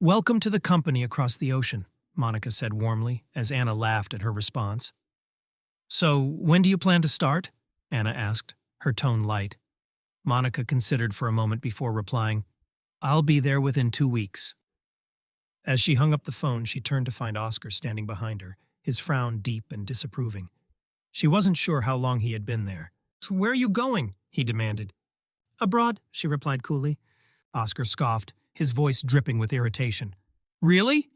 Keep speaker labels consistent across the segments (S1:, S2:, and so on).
S1: Welcome to the company across the ocean, Monica said warmly, as Anna laughed at her response. So, when do you plan to start? Anna asked, her tone light. Monica considered for a moment before replying, I'll be there within 2 weeks. As she hung up the phone, she turned to find Oscar standing behind her, his frown deep and disapproving. She wasn't sure how long he had been there. So where are you going? He demanded. Abroad, she replied coolly. Oscar scoffed, his voice dripping with irritation. Really?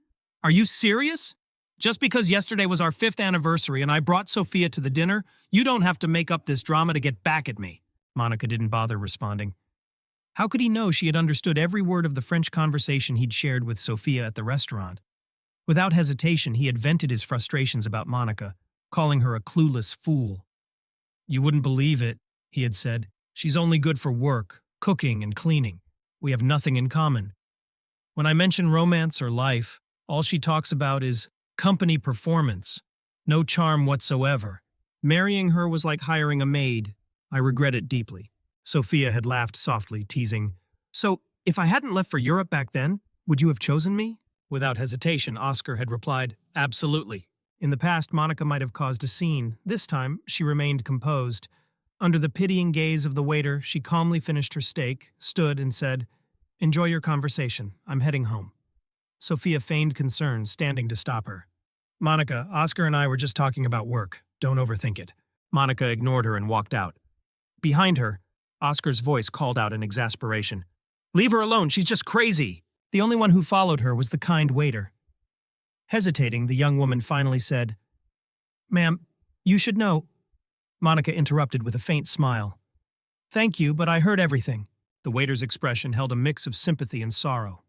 S1: Are you serious? Just because yesterday was our 5th anniversary and I brought Sophia to the dinner, you don't have to make up this drama to get back at me. Monica didn't bother responding. How could he know she had understood every word of the French conversation he'd shared with Sophia at the restaurant? Without hesitation, he had vented his frustrations about Monica, calling her a clueless fool. You wouldn't believe it, he had said. She's only good for work, cooking, and cleaning. We have nothing in common. When I mention romance or life, all she talks about is company performance. No charm whatsoever. Marrying her was like hiring a maid. I regret it deeply. Sophia had laughed softly, teasing. So, if I hadn't left for Europe back then, would you have chosen me? Without hesitation, Oscar had replied, absolutely. In the past, Monica might have caused a scene. This time, she remained composed. Under the pitying gaze of the waiter, she calmly finished her steak, stood, and said, Enjoy your conversation. I'm heading home. Sophia feigned concern, standing to stop her. Monica, Oscar and I were just talking about work. Don't overthink it. Monica ignored her and walked out. Behind her, Oscar's voice called out in exasperation. Leave her alone, she's just crazy. The only one who followed her was the kind waiter. Hesitating, the young woman finally said, Ma'am, you should know. Monica interrupted with a faint smile. Thank you, but I heard everything. The waiter's expression held a mix of sympathy and sorrow.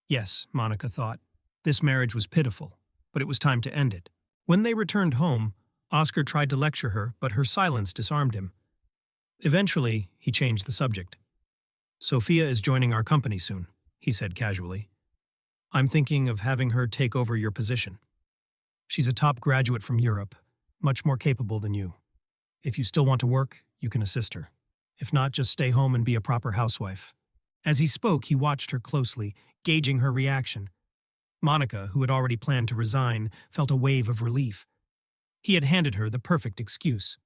S1: Yes, Monica thought. This marriage was pitiful, but it was time to end it. When they returned home, Oscar tried to lecture her, but her silence disarmed him. Eventually, he changed the subject. Sophia is joining our company soon, he said casually. I'm thinking of having her take over your position. She's a top graduate from Europe, much more capable than you. If you still want to work, you can assist her. If not, just stay home and be a proper housewife. As he spoke, he watched her closely, gauging her reaction. Monica, who had already planned to resign, felt a wave of relief. He had handed her the perfect excuse.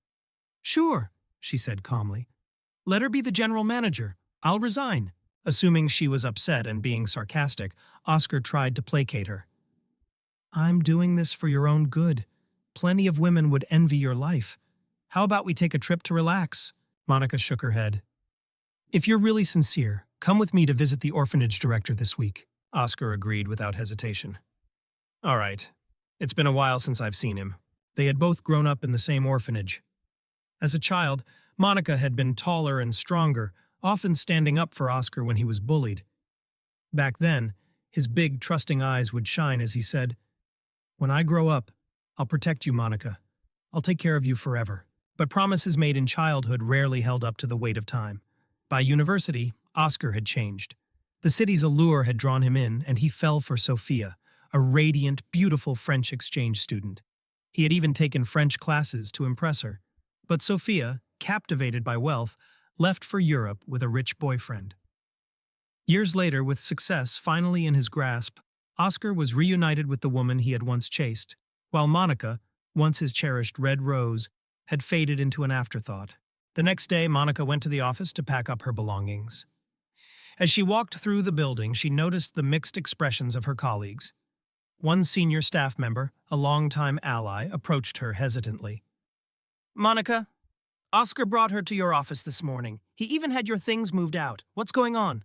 S1: Sure, she said calmly. Let her be the general manager. I'll resign. Assuming she was upset and being sarcastic, Oscar tried to placate her. I'm doing this for your own good. Plenty of women would envy your life. How about we take a trip to relax? Monica shook her head. If you're really sincere, come with me to visit the orphanage director this week, Oscar agreed without hesitation. All right. It's been a while since I've seen him. They had both grown up in the same orphanage. As a child, Monica had been taller and stronger, often standing up for Oscar when he was bullied. Back then, his big, trusting eyes would shine as he said, When I grow up, I'll protect you, Monica. I'll take care of you forever. But promises made in childhood rarely held up to the weight of time. By university, Oscar had changed. The city's allure had drawn him in, and he fell for Sophia, a radiant, beautiful French exchange student. He had even taken French classes to impress her. But Sophia, captivated by wealth, left for Europe with a rich boyfriend. Years later, with success finally in his grasp, Oscar was reunited with the woman he had once chased, while Monica, once his cherished red rose, had faded into an afterthought. The next day, Monica went to the office to pack up her belongings. As she walked through the building, she noticed the mixed expressions of her colleagues. One senior staff member, a longtime ally, approached her hesitantly. Monica, Oscar brought her to your office this morning. He even had your things moved out. What's going on?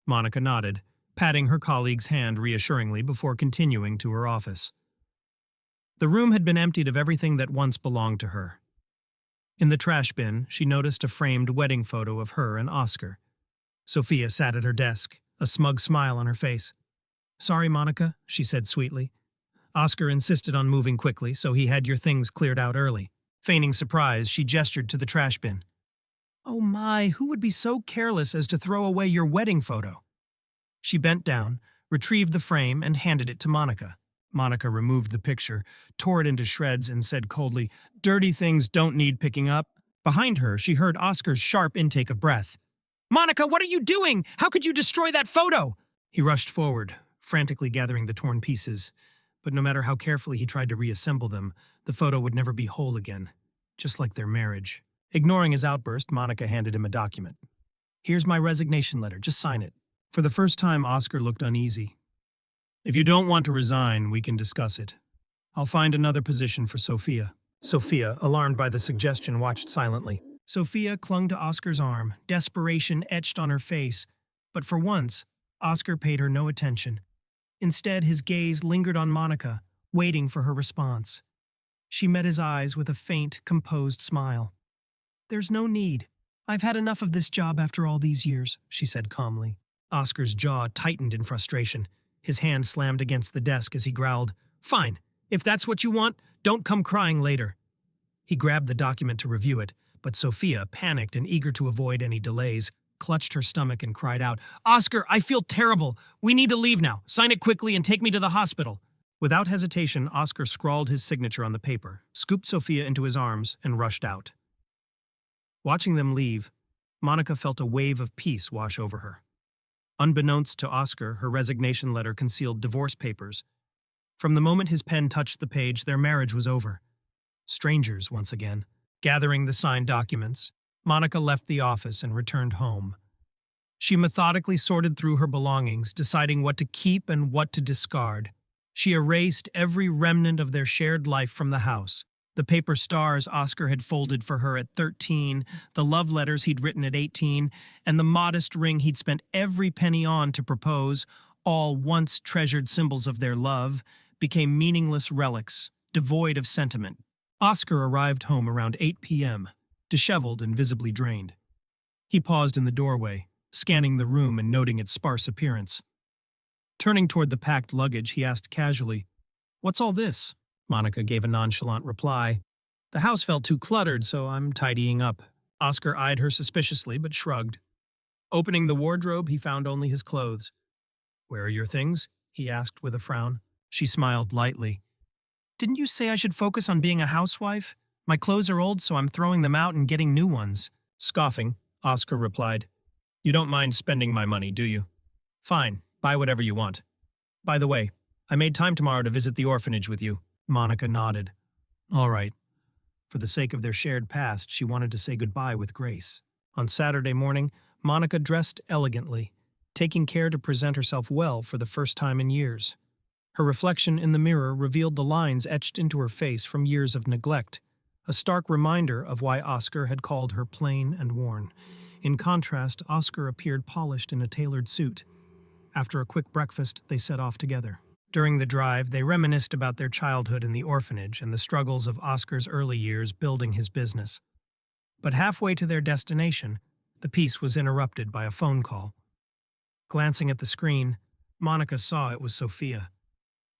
S1: Monica nodded, patting her colleague's hand reassuringly before continuing to her office. The room had been emptied of everything that once belonged to her. In the trash bin, she noticed a framed wedding photo of her and Oscar. Sophia sat at her desk, a smug smile on her face. Sorry, Monica, she said sweetly. Oscar insisted on moving quickly, so he had your things cleared out early. Feigning surprise, she gestured to the trash bin. Oh my, who would be so careless as to throw away your wedding photo? She bent down, retrieved the frame, and handed it to Monica. Monica removed the picture, tore it into shreds, and said coldly, Dirty things don't need picking up. Behind her, she heard Oscar's sharp intake of breath. Monica, what are you doing? How could you destroy that photo? He rushed forward, frantically gathering the torn pieces. But no matter how carefully he tried to reassemble them, the photo would never be whole again, just like their marriage. Ignoring his outburst, Monica handed him a document. "Here's my resignation letter, just sign it." For the first time, Oscar looked uneasy. "If you don't want to resign, we can discuss it. I'll find another position for Sophia." Sophia, alarmed by the suggestion, watched silently. Sophia clung to Oscar's arm, desperation etched on her face. But for once, Oscar paid her no attention. Instead, his gaze lingered on Monica, waiting for her response. She met his eyes with a faint, composed smile. "There's no need. I've had enough of this job after all these years," she said calmly. Oscar's jaw tightened in frustration. His hand slammed against the desk as he growled, "Fine. If that's what you want, don't come crying later." He grabbed the document to review it, but Sophia, panicked and eager to avoid any delays, clutched her stomach and cried out, "Oscar, I feel terrible. We need to leave now. Sign it quickly and take me to the hospital." Without hesitation, Oscar scrawled his signature on the paper, scooped Sophia into his arms, and rushed out. Watching them leave, Monica felt a wave of peace wash over her. Unbeknownst to Oscar, her resignation letter concealed divorce papers. From the moment his pen touched the page, their marriage was over. Strangers once again. Gathering the signed documents, Monica left the office and returned home. She methodically sorted through her belongings, deciding what to keep and what to discard. She erased every remnant of their shared life from the house. The paper stars Oscar had folded for her at 13, the love letters he'd written at 18, and the modest ring he'd spent every penny on to propose, all once treasured symbols of their love, became meaningless relics, devoid of sentiment. Oscar arrived home around 8 p.m., disheveled and visibly drained. He paused in the doorway, scanning the room and noting its sparse appearance. Turning toward the packed luggage, he asked casually, "What's all this?" Monica gave a nonchalant reply. "The house felt too cluttered, so I'm tidying up." Oscar eyed her suspiciously but shrugged. Opening the wardrobe, he found only his clothes. "Where are your things?" he asked with a frown. She smiled lightly. "Didn't you say I should focus on being a housewife? My clothes are old, so I'm throwing them out and getting new ones." Scoffing, Oscar replied, "You don't mind spending my money, do you? Fine, buy whatever you want. By the way, I made time tomorrow to visit the orphanage with you." Monica nodded. All right. For the sake of their shared past, she wanted to say goodbye with grace. On Saturday morning, Monica dressed elegantly, taking care to present herself well for the first time in years. Her reflection in the mirror revealed the lines etched into her face from years of neglect, a stark reminder of why Oscar had called her plain and worn. In contrast, Oscar appeared polished in a tailored suit. After a quick breakfast, they set off together. During the drive, they reminisced about their childhood in the orphanage and the struggles of Oscar's early years building his business. But halfway to their destination, the peace was interrupted by a phone call. Glancing at the screen, Monica saw it was Sophia.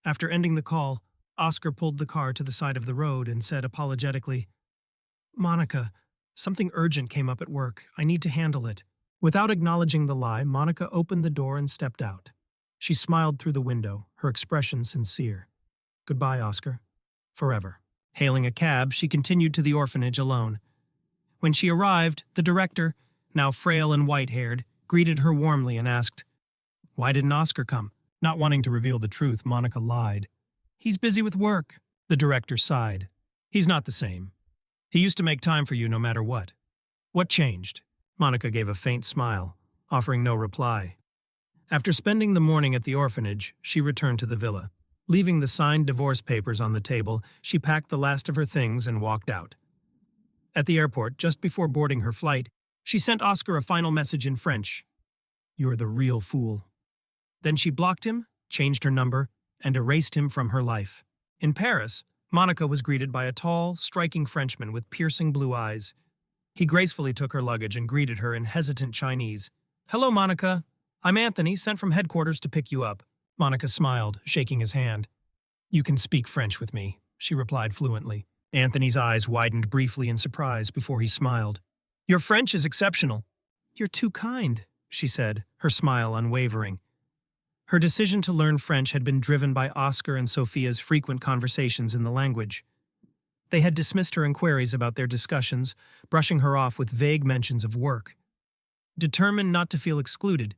S1: After ending the call, Oscar pulled the car to the side of the road and said apologetically, "Monica, something urgent came up at work. I need to handle it." Without acknowledging the lie, Monica opened the door and stepped out. She smiled through the window, her expression sincere. "Goodbye, Oscar. Forever." Hailing a cab, she continued to the orphanage alone. When she arrived, the director, now frail and white-haired, greeted her warmly and asked, "Why didn't Oscar come?" Not wanting to reveal the truth, Monica lied. "He's busy with work." The director sighed. "He's not the same. He used to make time for you no matter what." "What changed?" Monica gave a faint smile, offering no reply. After spending the morning at the orphanage, she returned to the villa. Leaving the signed divorce papers on the table, she packed the last of her things and walked out. At the airport, just before boarding her flight, she sent Oscar a final message in French. "You're the real fool." Then she blocked him, changed her number, and erased him from her life. In Paris, Monica was greeted by a tall, striking Frenchman with piercing blue eyes. He gracefully took her luggage and greeted her in hesitant Chinese. "Hello, Monica. I'm Anthony, sent from headquarters to pick you up." Monica smiled, shaking his hand. "You can speak French with me," she replied fluently. Anthony's eyes widened briefly in surprise before he smiled. "Your French is exceptional." "You're too kind," she said, her smile unwavering. Her decision to learn French had been driven by Oscar and Sophia's frequent conversations in the language. They had dismissed her inquiries about their discussions, brushing her off with vague mentions of work. Determined not to feel excluded,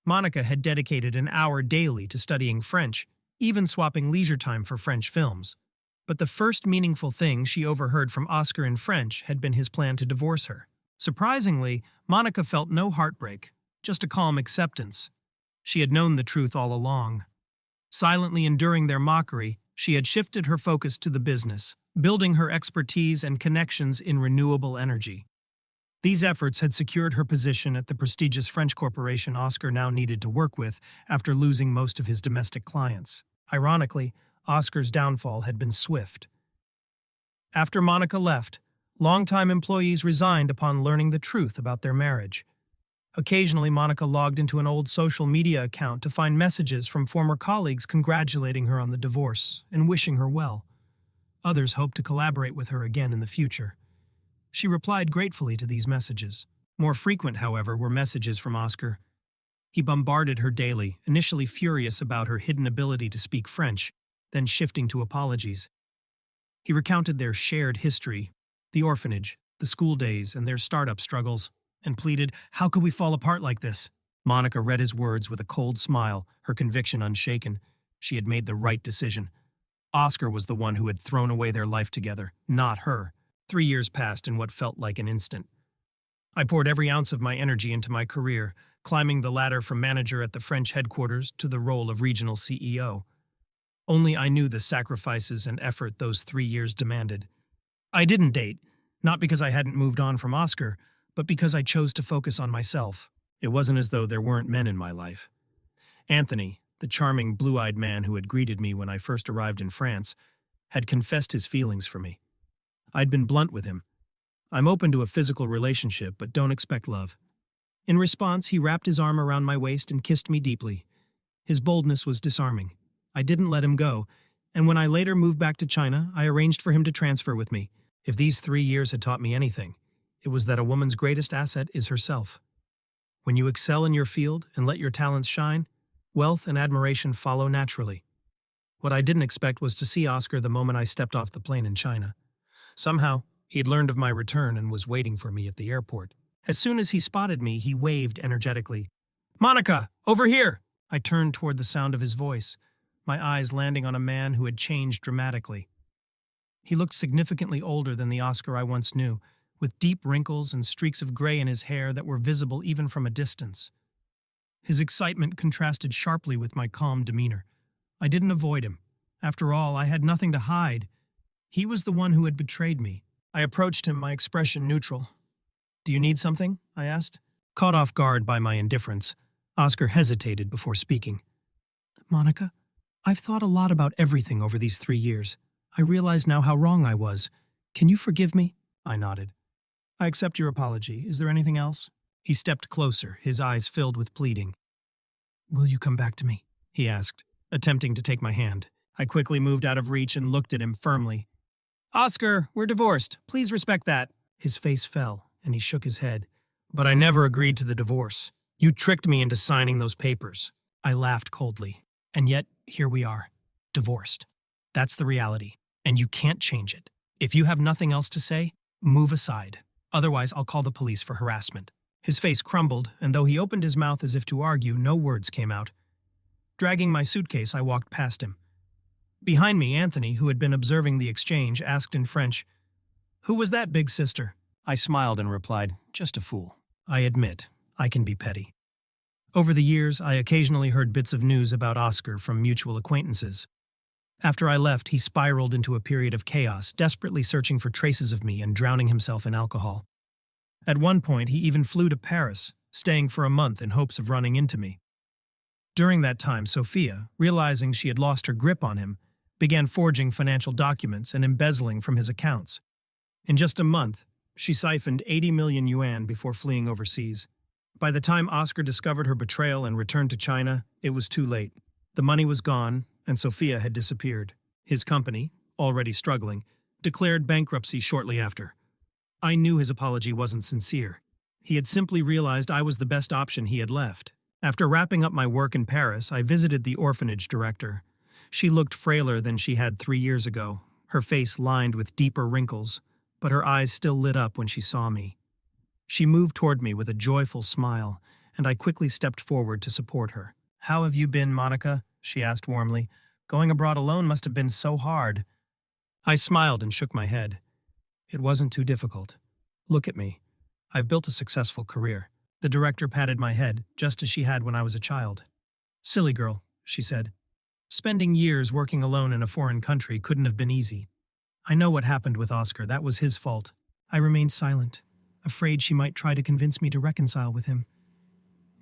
S1: Monica had dedicated an hour daily to studying French, even swapping leisure time for French films. But the first meaningful thing she overheard from Oscar in French had been his plan to divorce her. Surprisingly, Monica felt no heartbreak, just a calm acceptance. She had known the truth all along. Silently enduring their mockery, she had shifted her focus to the business, building her expertise and connections in renewable energy. These efforts had secured her position at the prestigious French corporation Oscar now needed to work with after losing most of his domestic clients. Ironically, Oscar's downfall had been swift. After Monica left, longtime employees resigned upon learning the truth about their marriage. Occasionally, Monica logged into an old social media account to find messages from former colleagues congratulating her on the divorce and wishing her well. Others hoped to collaborate with her again in the future. She replied gratefully to these messages. More frequent, however, were messages from Oscar. He bombarded her daily, initially furious about her hidden ability to speak French, then shifting to apologies. He recounted their shared history, the orphanage, the school days, and their startup struggles, and pleaded, "How could we fall apart like this?" Monica read his words with a cold smile, her conviction unshaken. She had made the right decision. Oscar was the one who had thrown away their life together, not her. 3 years passed in what felt like an instant. I poured every ounce of my energy into my career, climbing the ladder from manager at the French headquarters to the role of regional CEO. Only I knew the sacrifices and effort those 3 years demanded. I didn't date, not because I hadn't moved on from Oscar, but because I chose to focus on myself. It wasn't as though there weren't men in my life. Anthony, the charming blue-eyed man who had greeted me when I first arrived in France, had confessed his feelings for me. I'd been blunt with him. "I'm open to a physical relationship, but don't expect love." In response, he wrapped his arm around my waist and kissed me deeply. His boldness was disarming. I didn't let him go, and when I later moved back to China, I arranged for him to transfer with me. If these 3 years had taught me anything, it was that a woman's greatest asset is herself. When you excel in your field and let your talents shine, wealth and admiration follow naturally. What I didn't expect was to see Oscar the moment I stepped off the plane in China. Somehow, he had learned of my return and was waiting for me at the airport. As soon as he spotted me, he waved energetically. "Monica, over here!" I turned toward the sound of his voice, my eyes landing on a man who had changed dramatically. He looked significantly older than the Oscar I once knew, with deep wrinkles and streaks of gray in his hair that were visible even from a distance. His excitement contrasted sharply with my calm demeanor. I didn't avoid him. After all, I had nothing to hide. He was the one who had betrayed me. I approached him, my expression neutral. "Do you need something?" I asked. Caught off guard by my indifference, Oscar hesitated before speaking. "Monica, I've thought a lot about everything over these 3 years. I realize now how wrong I was. Can you forgive me?" I nodded. "I accept your apology. Is there anything else?" He stepped closer, his eyes filled with pleading. "Will you come back to me?" he asked, attempting to take my hand. I quickly moved out of reach and looked at him firmly. "Oscar, we're divorced. Please respect that." His face fell, and he shook his head. "But I never agreed to the divorce. You tricked me into signing those papers." I laughed coldly. "And yet, here we are, divorced. That's the reality, and you can't change it. If you have nothing else to say, move aside. Otherwise, I'll call the police for harassment." His face crumbled, and though he opened his mouth as if to argue, no words came out. Dragging my suitcase, I walked past him. Behind me, Anthony, who had been observing the exchange, asked in French, "Who was that, big sister?" I smiled and replied, "Just a fool. I admit, I can be petty." Over the years, I occasionally heard bits of news about Oscar from mutual acquaintances. After I left, he spiraled into a period of chaos, desperately searching for traces of me and drowning himself in alcohol. At one point, he even flew to Paris, staying for a month in hopes of running into me. During that time, Sophia, realizing she had lost her grip on him, began forging financial documents and embezzling from his accounts. In just a month, she siphoned 80 million yuan before fleeing overseas. By the time Oscar discovered her betrayal and returned to China, it was too late. The money was gone, and Sophia had disappeared. His company, already struggling, declared bankruptcy shortly after. I knew his apology wasn't sincere. He had simply realized I was the best option he had left. After wrapping up my work in Paris, I visited the orphanage director. She looked frailer than she had 3 years ago, her face lined with deeper wrinkles, but her eyes still lit up when she saw me. She moved toward me with a joyful smile, and I quickly stepped forward to support her. "How have you been, Monica?" she asked warmly. "Going abroad alone must have been so hard." I smiled and shook my head. It wasn't too difficult. Look at me. I've built a successful career. The director patted my head, just as she had when I was a child. "Silly girl," she said. "Spending years working alone in a foreign country couldn't have been easy. I know what happened with Oscar. That was his fault." I remained silent, afraid she might try to convince me to reconcile with him.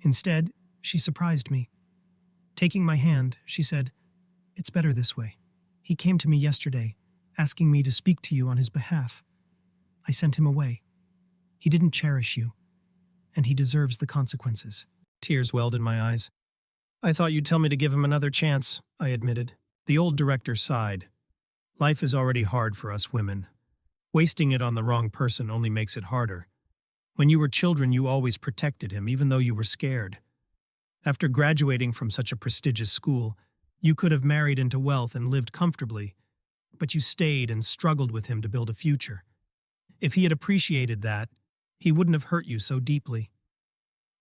S1: Instead, she surprised me. Taking my hand, she said, "It's better this way. He came to me yesterday, asking me to speak to you on his behalf. I sent him away. He didn't cherish you, and he deserves the consequences." Tears welled in my eyes. "I thought you'd tell me to give him another chance," I admitted. The old director sighed. "Life is already hard for us women. Wasting it on the wrong person only makes it harder. When you were children, you always protected him, even though you were scared. After graduating from such a prestigious school, you could have married into wealth and lived comfortably, but you stayed and struggled with him to build a future. If he had appreciated that, he wouldn't have hurt you so deeply.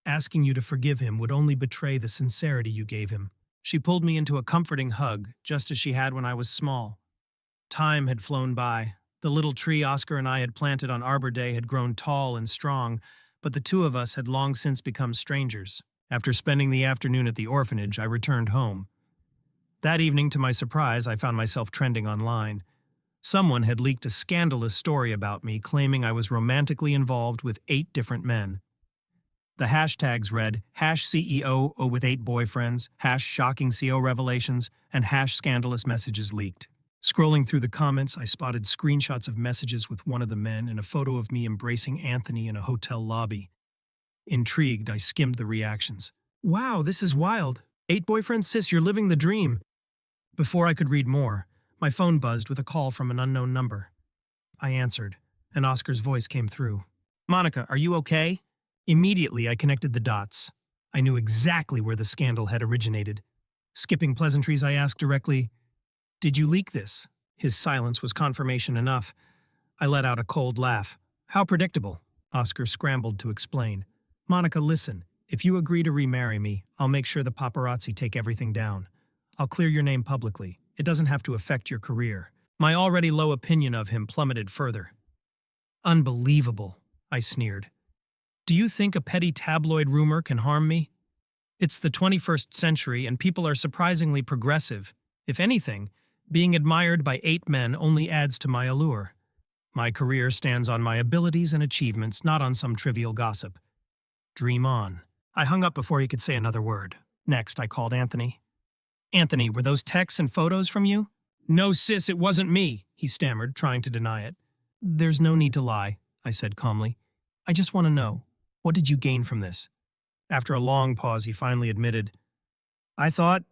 S1: Asking you to forgive him would only betray the sincerity you gave him." She pulled me into a comforting hug, just as she had when I was small. Time had flown by. The little tree Oscar and I had planted on Arbor Day had grown tall and strong, but the two of us had long since become strangers. After spending the afternoon at the orphanage, I returned home. That evening, to my surprise, I found myself trending online. Someone had leaked a scandalous story about me, claiming I was romantically involved with 8 different men. The hashtags read #CEO with 8 boyfriends, #shocking CO revelations, and #scandalous messages leaked. Scrolling through the comments, I spotted screenshots of messages with one of the men and a photo of me embracing Anthony in a hotel lobby. Intrigued, I skimmed the reactions. "Wow, this is wild. 8 boyfriends, sis, you're living the dream." Before I could read more, my phone buzzed with a call from an unknown number. I answered, and Oscar's voice came through. "Monica, are you okay?" Immediately, I connected the dots. I knew exactly where the scandal had originated. Skipping pleasantries, I asked directly, "Did you leak this?" His silence was confirmation enough. I let out a cold laugh. "How predictable." Oscar scrambled to explain. "Monica, listen. If you agree to remarry me, I'll make sure the paparazzi take everything down. I'll clear your name publicly. It doesn't have to affect your career." My already low opinion of him plummeted further. "Unbelievable," I sneered. "Do you think a petty tabloid rumor can harm me? It's the 21st century and people are surprisingly progressive. If anything, being admired by 8 men only adds to my allure. My career stands on my abilities and achievements, not on some trivial gossip. Dream on." I hung up before he could say another word. Next, I called Anthony. "Anthony, were those texts and photos from you?" "No, sis, it wasn't me," he stammered, trying to deny it. "There's no need to lie," I said calmly. "I just want to know, what did you gain from this?" After a long pause, he finally admitted, "I thought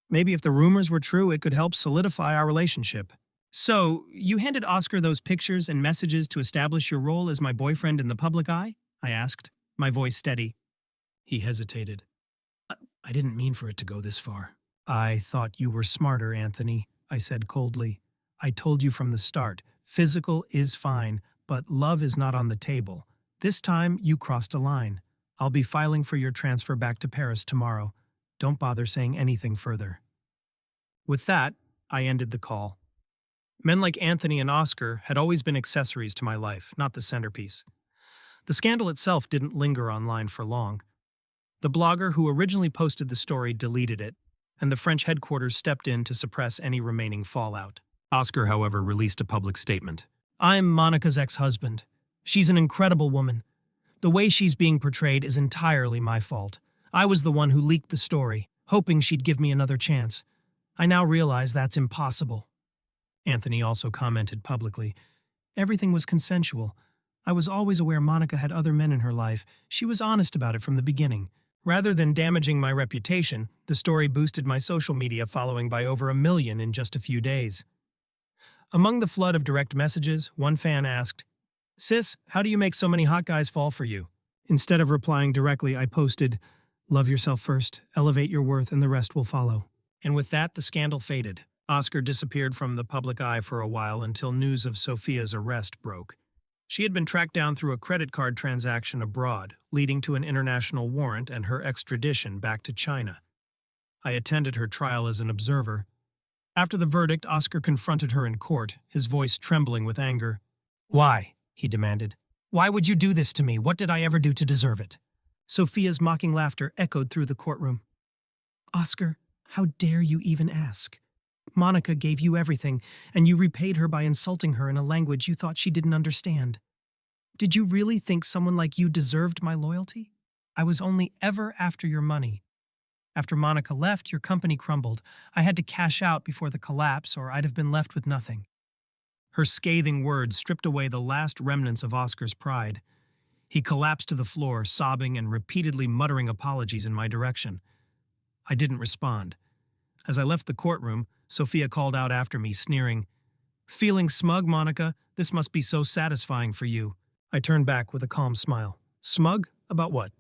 S1: maybe if the rumors were true, it could help solidify our relationship." "So, you handed Oscar those pictures and messages to establish your role as my boyfriend in the public eye?" I asked, my voice steady. He hesitated. I didn't mean for it to go this far." "I thought you were smarter, Anthony," I said coldly. "I told you from the start, physical is fine, but love is not on the table. This time, you crossed a line. I'll be filing for your transfer back to Paris tomorrow. Don't bother saying anything further." With that, I ended the call. Men like Anthony and Oscar had always been accessories to my life, not the centerpiece. The scandal itself didn't linger online for long. The blogger who originally posted the story deleted it, and the French headquarters stepped in to suppress any remaining fallout. Oscar, however, released a public statement. "I'm Monica's ex-husband. She's an incredible woman. The way she's being portrayed is entirely my fault. I was the one who leaked the story, hoping she'd give me another chance. I now realize that's impossible." Anthony also commented publicly, "Everything was consensual. I was always aware Monica had other men in her life. She was honest about it from the beginning." Rather than damaging my reputation, the story boosted my social media following by over 1 million in just a few days. Among the flood of direct messages, one fan asked, "Sis, how do you make so many hot guys fall for you?" Instead of replying directly, I posted, "Love yourself first, elevate your worth, and the rest will follow." And with that, the scandal faded. Oscar disappeared from the public eye for a while until news of Sophia's arrest broke. She had been tracked down through a credit card transaction abroad, leading to an international warrant and her extradition back to China. I attended her trial as an observer. After the verdict, Oscar confronted her in court, his voice trembling with anger. "Why?" he demanded. "Why would you do this to me? What did I ever do to deserve it?" Sophia's mocking laughter echoed through the courtroom. "Oscar, how dare you even ask? Monica gave you everything, and you repaid her by insulting her in a language you thought she didn't understand. Did you really think someone like you deserved my loyalty? I was only ever after your money. After Monica left, your company crumbled. I had to cash out before the collapse, or I'd have been left with nothing." Her scathing words stripped away the last remnants of Oscar's pride. He collapsed to the floor, sobbing and repeatedly muttering apologies in my direction. I didn't respond. As I left the courtroom, Sophia called out after me, sneering, "Feeling smug, Monica? This must be so satisfying for you." I turned back with a calm smile. "Smug? About what?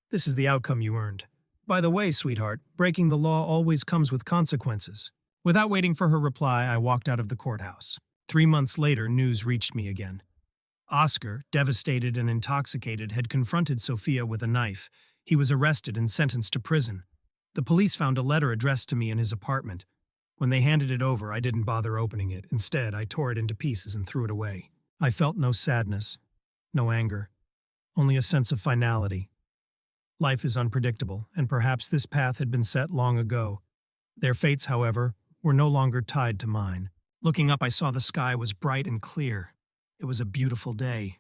S1: This is the outcome you earned. By the way, sweetheart, breaking the law always comes with consequences." Without waiting for her reply, I walked out of the courthouse. 3 months later, news reached me again. Oscar, devastated and intoxicated, had confronted Sophia with a knife. He was arrested and sentenced to prison. The police found a letter addressed to me in his apartment. When they handed it over, I didn't bother opening it. Instead, I tore it into pieces and threw it away. I felt no sadness, no anger, only a sense of finality. Life is unpredictable, and perhaps this path had been set long ago. Their fates, however, were no longer tied to mine. Looking up, I saw the sky was bright and clear. It was a beautiful day.